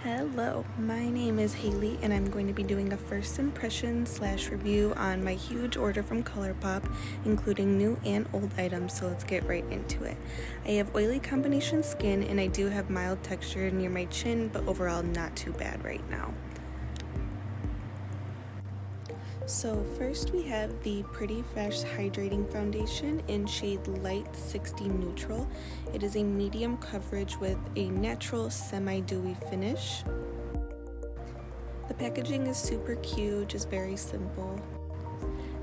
Hello, my name is Haley and I'm going to be doing a first impression / review on my huge order from Colourpop, including new and old items, so let's get right into it. I have oily combination skin and I do have mild texture near my chin, but overall not too bad right now. So first we have the Pretty Fresh Hydrating Foundation in shade Light 60 Neutral. It is a medium coverage with a natural semi-dewy finish. The packaging is super cute, just very simple.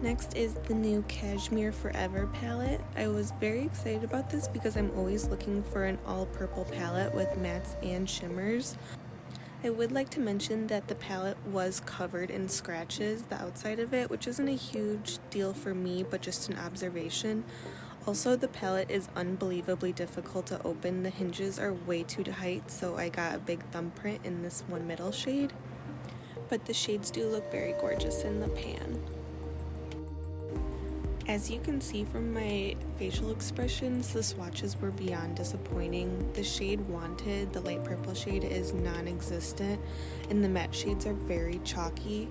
Next is the new Cashmere Forever palette. I was very excited about this because I'm always looking for an all purple palette with mattes and shimmers. I would like to mention that the palette was covered in scratches, the outside of it, which isn't a huge deal for me, but just an observation. Also, the palette is unbelievably difficult to open. The hinges are way too tight, so I got a big thumbprint in this one middle shade. But the shades do look very gorgeous in the pan. As you can see from my facial expressions, the swatches were beyond disappointing. The shade Wanted, the light purple shade, is non-existent, and the matte shades are very chalky.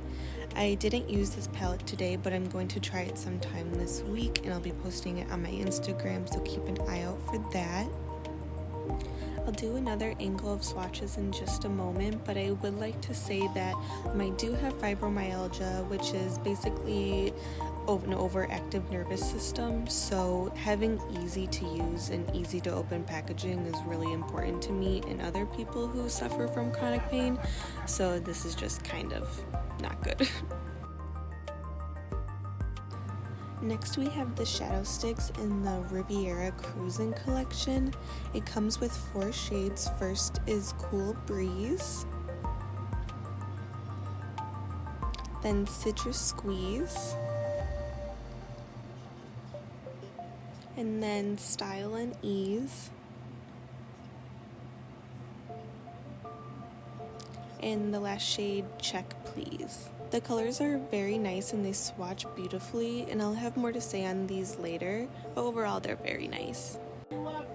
I didn't use this palette today, but I'm going to try it sometime this week, and I'll be posting it on my Instagram, so keep an eye out for that. I'll do another angle of swatches in just a moment, but I would like to say that I do have fibromyalgia, which is basically an overactive nervous system, so having easy to use and easy to open packaging is really important to me and other people who suffer from chronic pain, so this is just kind of not good. Next we have the shadow sticks in the Riviera Cruising collection. It comes with 4 shades. First is Cool Breeze, then Citrus Squeeze, and then Style and Ease, and the last shade, Check Please. The colors are very nice and they swatch beautifully, and I'll have more to say on these later, but overall they're very nice.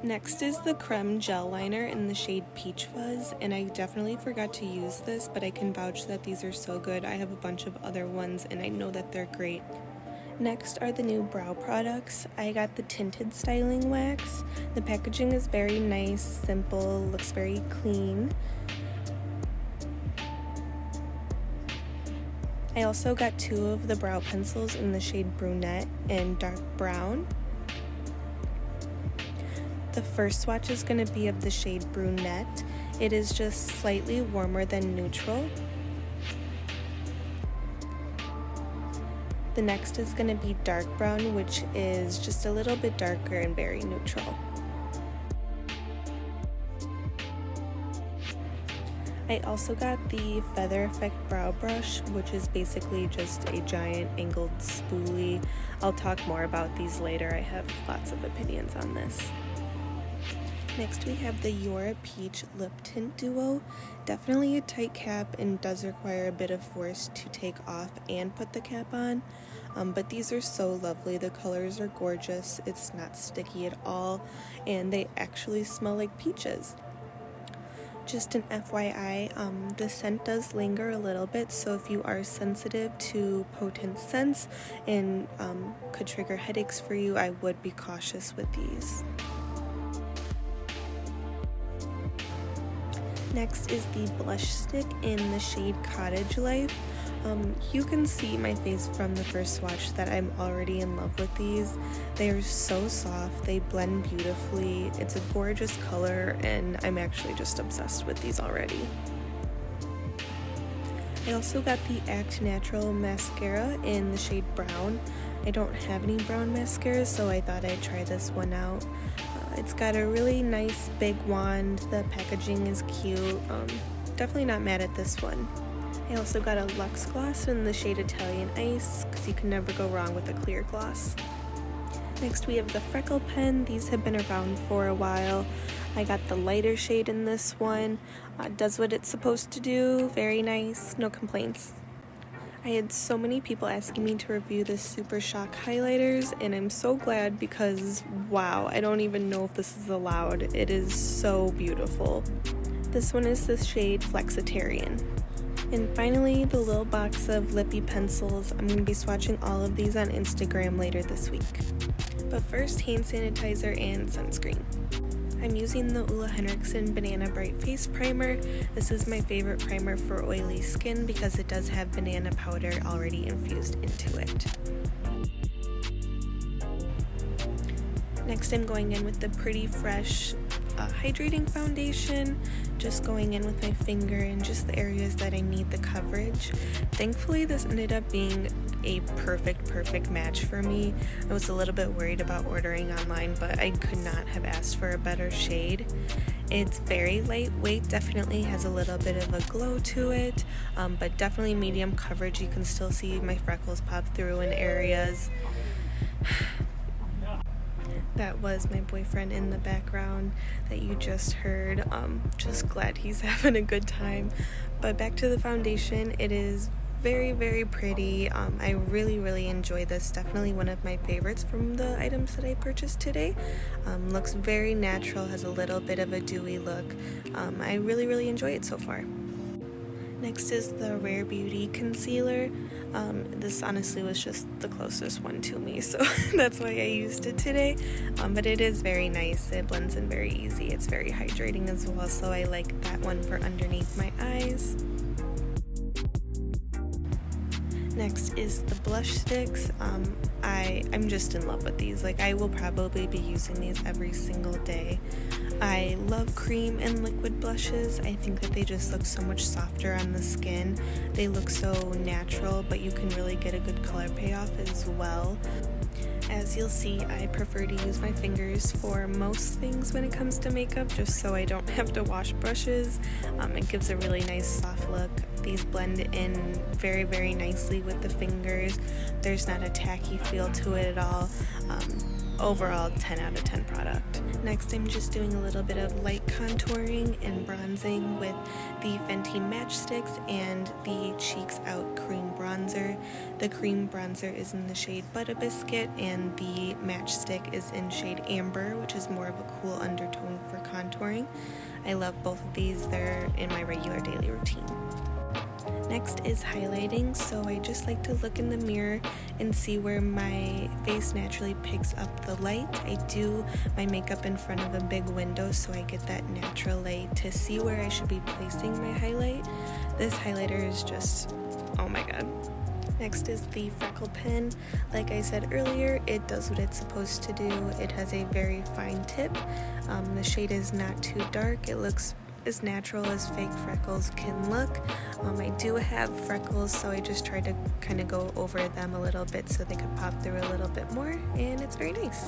Next is the Creme Gel Liner in the shade Peach Fuzz, and I definitely forgot to use this, but I can vouch that these are so good. I have a bunch of other ones and I know that they're great. Next are the new brow products. I got the Tinted Styling Wax. The packaging is very nice, simple, looks very clean. I also got 2 of the brow pencils in the shade Brunette and Dark Brown. The first swatch is going to be of the shade Brunette. It is just slightly warmer than neutral. The next is going to be Dark Brown, which is just a little bit darker and very neutral. I also got the Feather Effect Brow Brush, which is basically just a giant angled spoolie. I'll talk more about these later. I have lots of opinions on this. Next we have the Yora Peach Lip Tint Duo. Definitely a tight cap and does require a bit of force to take off and put the cap on. But these are so lovely. The colors are gorgeous. It's not sticky at all, and they actually smell like peaches. Just an FYI, the scent does linger a little bit, so if you are sensitive to potent scents and could trigger headaches for you, I would be cautious with these. Next is the blush stick in the shade Cottage Life. You can see my face from the first swatch that I'm already in love with these. They are so soft, they blend beautifully, it's a gorgeous color, and I'm actually just obsessed with these already. I also got the Act Natural mascara in the shade Brown. I don't have any brown mascaras, so I thought I'd try this one out. It's got a really nice big wand, the packaging is cute, definitely not mad at this one. I also got a Luxe Gloss in the shade Italian Ice, because you can never go wrong with a clear gloss. Next we have the Freckle Pen. These have been around for a while. I got the lighter shade in this one. Does what it's supposed to do, very nice, no complaints. I had so many people asking me to review the Super Shock highlighters, and I'm so glad because, wow, I don't even know if this is allowed. It is so beautiful. This one is the shade Flexitarian. And finally, the little box of lippy pencils. I'm going to be swatching all of these on Instagram later this week. But first, hand sanitizer and sunscreen. I'm using the Ole Henriksen Banana Bright Face Primer. This is my favorite primer for oily skin because it does have banana powder already infused into it. Next, I'm going in with the Pretty Fresh hydrating foundation, just going in with my finger in just the areas that I need the coverage. Thankfully, this ended up being a perfect match for me. I was a little bit worried about ordering online, but I could not have asked for a better shade. It's very lightweight, definitely has a little bit of a glow to it, but definitely medium coverage. You can still see my freckles pop through in areas. That was my boyfriend in the background that you just heard. Just glad he's having a good time. But back to the foundation, it is very pretty. I really enjoy this. Definitely one of my favorites from the items that I purchased today. Looks very natural, has a little bit of a dewy look. I really enjoy it so far. Next is the Rare Beauty concealer. This honestly was just the closest one to me, so that's why I used it today. But it is very nice. It blends in very easy. It's very hydrating as well, so I like that one for underneath my eyes. Next is the blush sticks. I'm just in love with these. Like, I will probably be using these every single day. I love cream and liquid blushes. I think that they just look so much softer on the skin. They look so natural, but you can really get a good color payoff as well. As you'll see, I prefer to use my fingers for most things when it comes to makeup, just so I don't have to wash brushes. It gives a really nice soft look. These blend in very nicely with the fingers. There's not a tacky feel to it at all. Overall, 10 out of 10 product. Next, I'm just doing a little bit of light contouring and bronzing with the Fenty Matchsticks and the Cheeks Out Cream Bronzer. The cream bronzer is in the shade Butter Biscuit, and the matchstick is in shade Amber, which is more of a cool undertone for contouring. I love both of these. They're in my regular daily routine. Next is highlighting, so I just like to look in the mirror and see where my face naturally picks up the light. I do my makeup in front of a big window, so I get that natural light to see where I should be placing my highlight. This highlighter is just, oh my god. Next is the freckle pen. Like I said earlier, it does what it's supposed to do. It has a very fine tip. The shade is not too dark. It looks as natural as fake freckles can look. I do have freckles, so I just try to kind of go over them a little bit so they could pop through a little bit more, and it's very nice.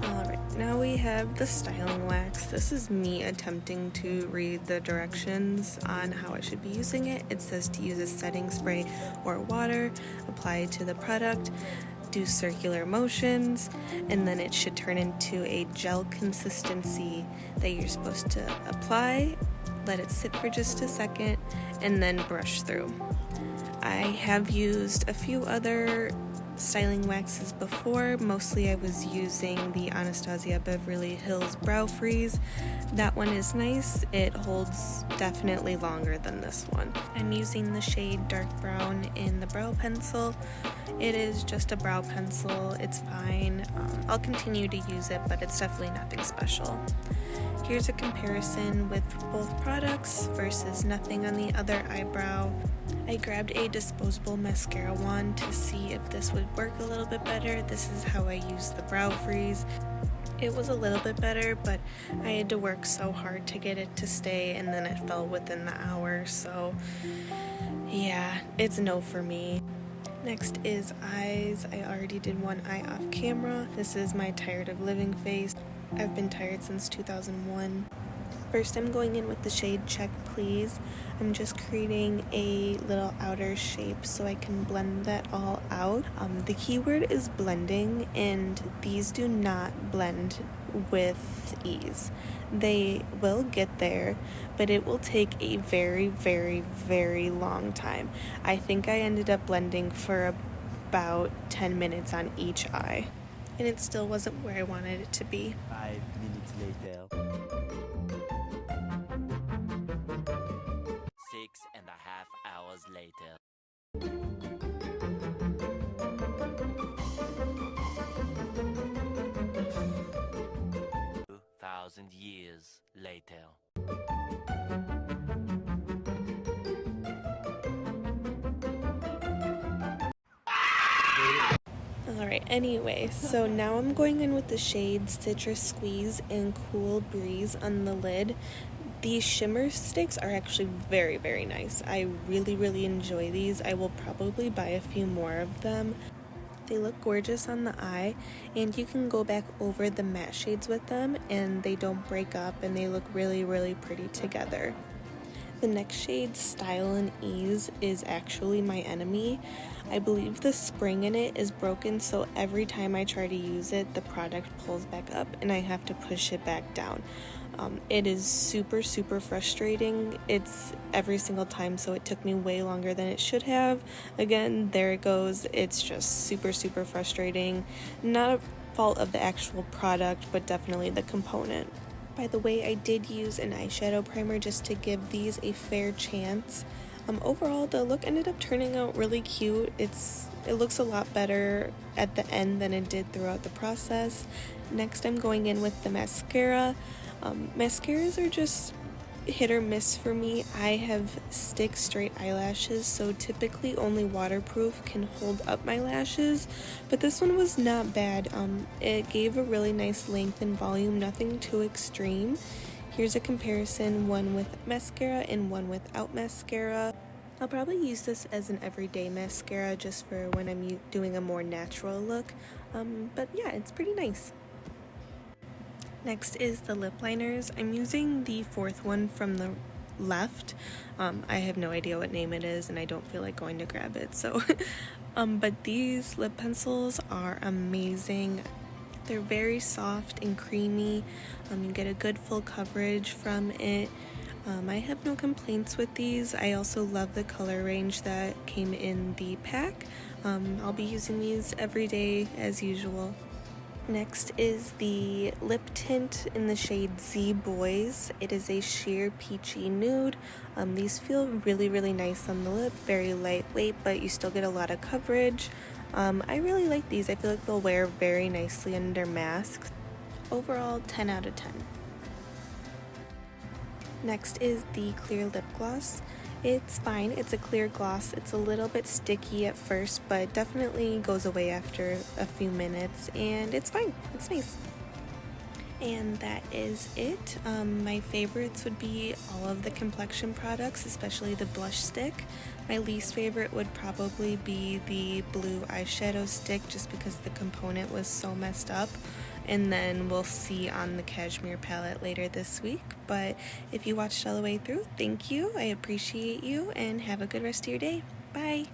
Alright, now we have the styling wax. This is me attempting to read the directions on how I should be using it. It says to use a setting spray or water, apply it to the product, do circular motions, and then it should turn into a gel consistency that you're supposed to apply, let it sit for just a second, and then brush through. I have used a few other styling waxes before. Mostly I was using the Anastasia Beverly Hills Brow Freeze. That one is nice. It holds definitely longer than this one. I'm using the shade Dark Brown in the brow pencil. It is just a brow pencil. It's fine. I'll continue to use it, but it's definitely nothing special. Here's a comparison with both products versus nothing on the other eyebrow. I grabbed a disposable mascara wand to see if this would work a little bit better. This is how I use the brow freeze. It was a little bit better, but I had to work so hard to get it to stay, and then it fell within the hour, so yeah, it's no for me. Next is eyes. I already did one eye off camera. This is my tired of living face. I've been tired since 2001. First, I'm going in with the shade Check Please. I'm just creating a little outer shape so I can blend that all out. The keyword is blending, and these do not blend with ease. They will get there, but it will take a very long time. I think I ended up blending for about 10 minutes on each eye, and it still wasn't where I wanted it to be. 5 minutes later. later. 2,000 years later. Alright, anyway, so now I'm going in with the shade Citrus Squeeze and Cool Breeze on the lid. These shimmer sticks are actually very, very nice. I really, really enjoy these. I will probably buy a few more of them. They look gorgeous on the eye, and you can go back over the matte shades with them, and they don't break up, and they look really, really pretty together. The next shade, Style and Ease, is actually my enemy. I believe the spring in it is broken, so every time I try to use it, the product pulls back up and I have to push it back down. It is super, super frustrating. It's every single time, so it took me way longer than it should have. Again, there it goes. It's just super, super frustrating. Not a fault of the actual product, but definitely the component. By the way, I did use an eyeshadow primer just to give these a fair chance. Overall, the look ended up turning out really cute. It looks a lot better at the end than it did throughout the process. Next, I'm going in with the mascara. Mascaras are just hit or miss for me. I have stick straight eyelashes, so typically only waterproof can hold up my lashes, but this one was not bad. It gave a really nice length and volume, nothing too extreme. Here's a comparison, one with mascara and one without mascara. I'll probably use this as an everyday mascara just for when I'm doing a more natural look, but yeah, it's pretty nice. Next is the lip liners. I'm using the fourth one from the left. I have no idea what name it is and I don't feel like going to grab it, so but these lip pencils are amazing. They're very soft and creamy. You get a good full coverage from it. I have no complaints with these. I also love the color range that came in the pack. I'll be using these every day as usual. Next is the lip tint in the shade Z Boys. It is a sheer peachy nude. These feel really, really nice on the lip, very lightweight, but you still get a lot of coverage. I really like these. I feel like they'll wear very nicely under masks. Overall, 10 out of 10. Next is the clear lip gloss. It's fine. It's a clear gloss. It's a little bit sticky at first, but definitely goes away after a few minutes, and it's fine. It's nice. And that is it. My favorites would be all of the complexion products, especially the blush stick. My least favorite would probably be the blue eyeshadow stick, just because the component was so messed up. And then we'll see on the cashmere palette later this week. But if you watched all the way through, thank you. I appreciate you, and have a good rest of your day. Bye!